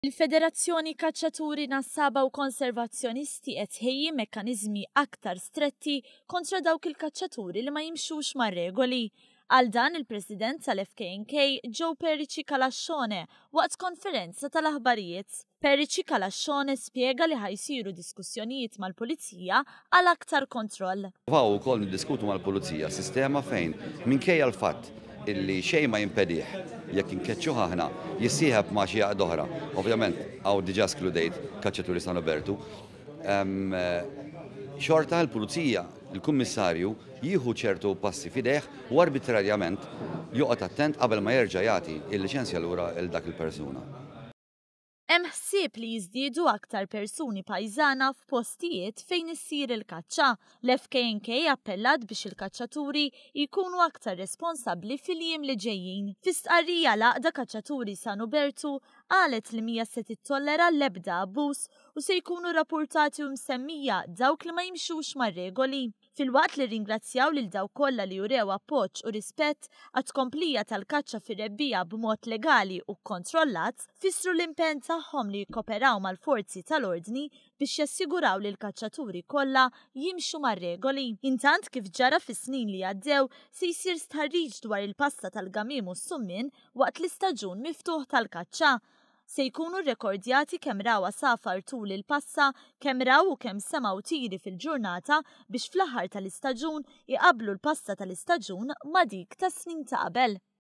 Il-Federazzjoni Kaċċaturi Nassaba u Konservazzjonisti qed tħejji mekkaniżmi aktar stretti kontra dawk il-kaċċaturi li ma jimxux mar-regoli. Għal dan il-President tal-FKNK Joe Perici Kalascione waqt konferenza tal-aħbarijiet. Perici Kalascione spjega li ħajsiru diskussjonijiet mal-Pulizija għal aktar kontroll. Vaw ukoll niddiskutu mal-Pulizija sistema fejn minkejja l-fatt illi xejn ma jimpedih jekk inkeċċuh aħna jissieħeb ma' xi għaqd oħra. Ovvjament hawn diġà skludejt kaċċaturi San Robertu. Xorta l-Pulizija, il-Kummissarju jieħu ċertu passi fideh u arbitrarjament joqgħod attent qabel ma jerġa' jagħti il-liċenzja lura il dak il-persuna. Hemm ħsieb li jiżdiedu aktar persuni pajżana f'postijiet fejn issir il-kaċċa. L-FKNK appellat biex il-kaċċaturi jkunu aktar responsabbli fil-jiem li ġejjin. Fi stqarrija l-Għaqda Kaċċaturi San Ubertu qalet li mija se tittollera l-ebda abbuż u se jkunu rapportati u msemmija dawk li ma jimxux mar-regoli. Fil-waqt li ringrazzjaw lil dawk kollha li jurew appoġġ u rispett għat tkomplija tal-kaċċa fir-rebbija b'mod legali u kontrollat, fissru l-impenn tagħhom li jikkoperaw mal-forzi tal-ordni biex jassiguraw li l-kaċċaturi kollha jimxu mar-regoli. Intant kif ġara fis-snin li għaddew se jsir stħarriġ dwar il-pasta tal-gamim u s-summin waqt l-istaġun miftuħ tal-kaċċa. Se jkunu rrekordjati kemm rawa safar tul il-passa, kemm raw u kemm semgħu tiri fil-ġurnata biex fl-aħħar tal-istaġun iqablu l-passa tal-istaġun ma' dik tas-snin ta' qabel.